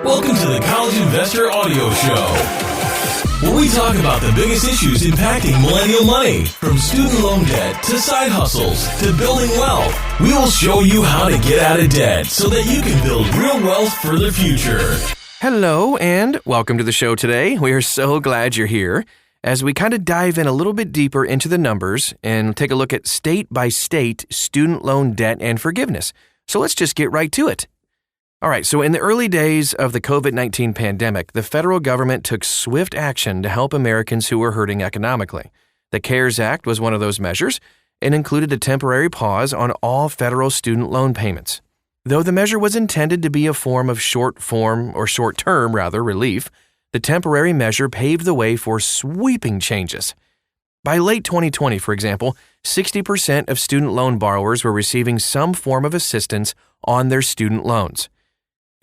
Welcome to the College Investor Audio Show, where we talk about the biggest issues impacting millennial money, from student loan debt to side hustles to building wealth. We will show you how to get out of debt so that you can build real wealth for the future. Hello and welcome to the show today. We are so glad you're here as we kind of dive in a little bit deeper into the numbers and take a look at state-by-state student loan debt and forgiveness. So let's just get right to it. All right, so in the early days of the COVID-19 pandemic, the federal government took swift action to help Americans who were hurting economically. The CARES Act was one of those measures and included a temporary pause on all federal student loan payments. Though the measure was intended to be a form of short-term relief, the temporary measure paved the way for sweeping changes. By late 2020, for example, 60% of student loan borrowers were receiving some form of assistance on their student loans.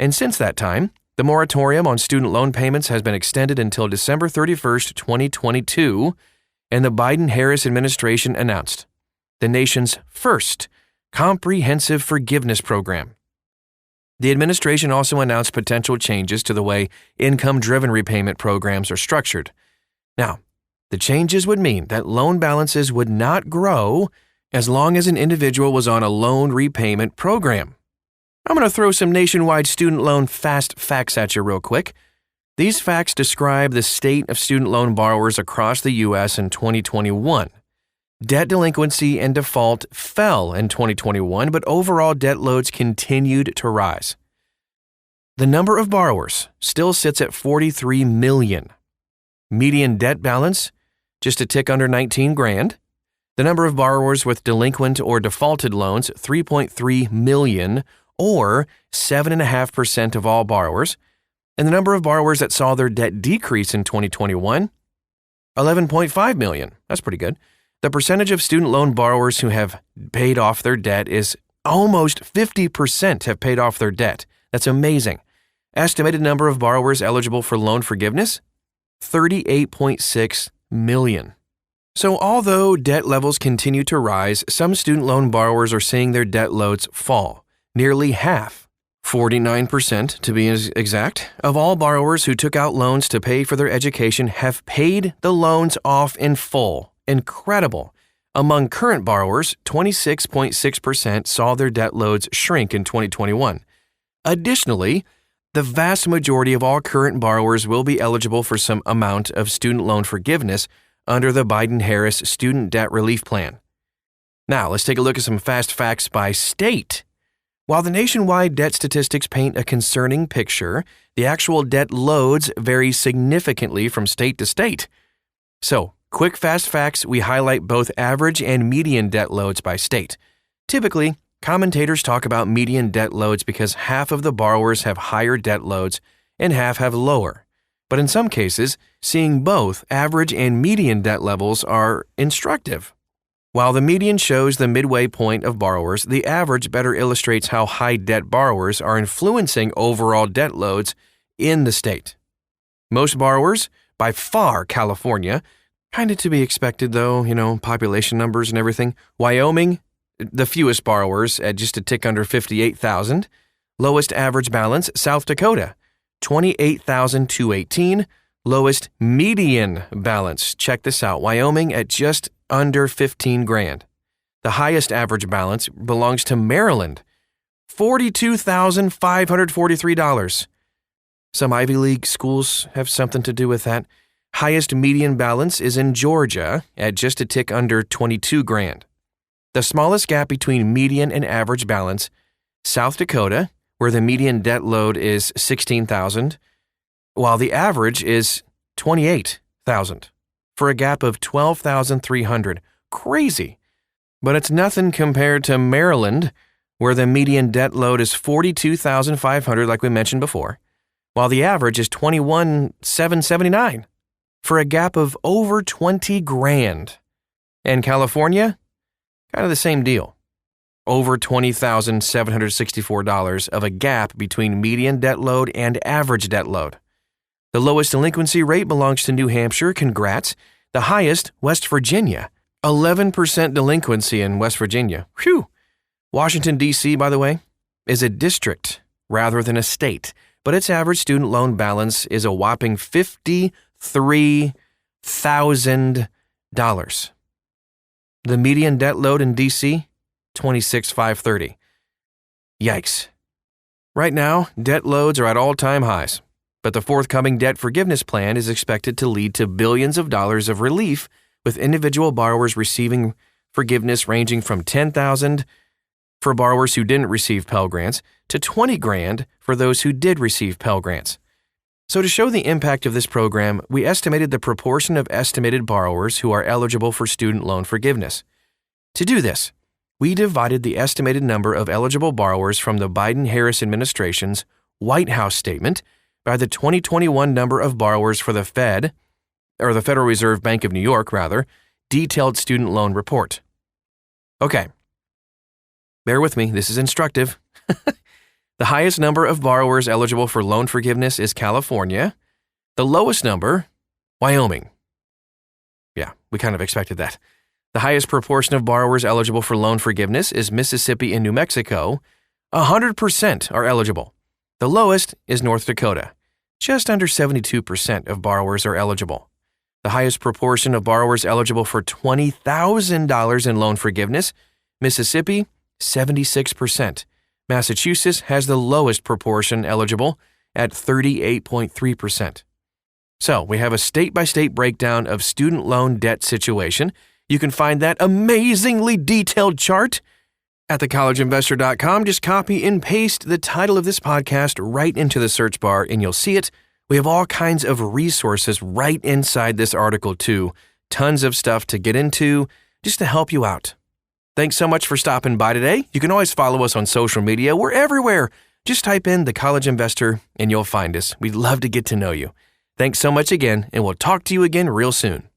And since that time, the moratorium on student loan payments has been extended until December 31st, 2022, and the Biden-Harris administration announced the nation's first comprehensive forgiveness program. The administration also announced potential changes to the way income-driven repayment programs are structured. Now, the changes would mean that loan balances would not grow as long as an individual was on a loan repayment program. I'm going to throw some nationwide student loan fast facts at you real quick. These facts describe the state of student loan borrowers across the U.S. in 2021. Debt delinquency and default fell in 2021, but overall debt loads continued to rise. The number of borrowers still sits at 43 million. Median debt balance, just a tick under 19 grand. The number of borrowers with delinquent or defaulted loans, 3.3 million, or 7.5% of all borrowers. And the number of borrowers that saw their debt decrease in 2021, 11.5 million. That's pretty good. The percentage of student loan borrowers who have paid off their debt is almost 50% have paid off their debt. That's amazing. Estimated number of borrowers eligible for loan forgiveness, 38.6 million. So although debt levels continue to rise, some student loan borrowers are seeing their debt loads fall. Nearly half, 49% to be exact, of all borrowers who took out loans to pay for their education have paid the loans off in full. Incredible. Among current borrowers, 26.6% saw their debt loads shrink in 2021. Additionally, the vast majority of all current borrowers will be eligible for some amount of student loan forgiveness under the Biden-Harris Student Debt Relief Plan. Now, let's take a look at some fast facts by state. While the nationwide debt statistics paint a concerning picture, the actual debt loads vary significantly from state to state. So, quick fast facts, we highlight both average and median debt loads by state. Typically, commentators talk about median debt loads because half of the borrowers have higher debt loads and half have lower. But in some cases, seeing both average and median debt levels are instructive. While the median shows the midway point of borrowers, the average better illustrates how high debt borrowers are influencing overall debt loads in the state. Most borrowers, by far California, kind of to be expected though, population numbers and everything. Wyoming, the fewest borrowers at just a tick under 58,000. Lowest average balance, South Dakota, 28,218. Lowest median balance, check this out, Wyoming at just under 15 grand. The highest average balance belongs to Maryland, $42,543. Some Ivy League schools have something to do with that. Highest median balance is in Georgia at just a tick under 22 grand. The smallest gap between median and average balance, South Dakota, where the median debt load is 16,000, while the average is 28,000, for a gap of 12,300. Crazy. But it's nothing compared to Maryland, where the median debt load is 42,500, like we mentioned before, while the average is 21,779, for a gap of over 20 grand. And California, kind of the same deal. Over $20,764 of a gap between median debt load and average debt load. The lowest delinquency rate belongs to New Hampshire, congrats. The highest, West Virginia, 11% delinquency in West Virginia. Whew. Washington, D.C., by the way, is a district rather than a state, but its average student loan balance is a whopping $53,000. The median debt load in D.C., $26,530. Yikes. Right now, debt loads are at all-time highs, but the forthcoming debt forgiveness plan is expected to lead to billions of dollars of relief, with individual borrowers receiving forgiveness ranging from $10,000 for borrowers who didn't receive Pell Grants to $20,000 for those who did receive Pell Grants. So to show the impact of this program, we estimated the proportion of estimated borrowers who are eligible for student loan forgiveness. To do this, we divided the estimated number of eligible borrowers from the Biden-Harris administration's White House statement by the 2021 number of borrowers for the Federal Reserve Bank of New York, detailed student loan report. Okay. Bear with me, this is instructive. The highest number of borrowers eligible for loan forgiveness is California. The lowest number, Wyoming. Yeah, we kind of expected that. The highest proportion of borrowers eligible for loan forgiveness is Mississippi and New Mexico. 100% are eligible. The lowest is North Dakota. Just under 72% of borrowers are eligible. The highest proportion of borrowers eligible for $20,000 in loan forgiveness, Mississippi, 76%. Massachusetts has the lowest proportion eligible at 38.3%. So we have a state-by-state breakdown of student loan debt situation. You can find that amazingly detailed chart at thecollegeinvestor.com. Just copy and paste the title of this podcast right into the search bar and you'll see it. We have all kinds of resources right inside this article too. Tons of stuff to get into just to help you out. Thanks so much for stopping by today. You can always follow us on social media. We're everywhere. Just type in The College Investor and you'll find us. We'd love to get to know you. Thanks so much again, and we'll talk to you again real soon.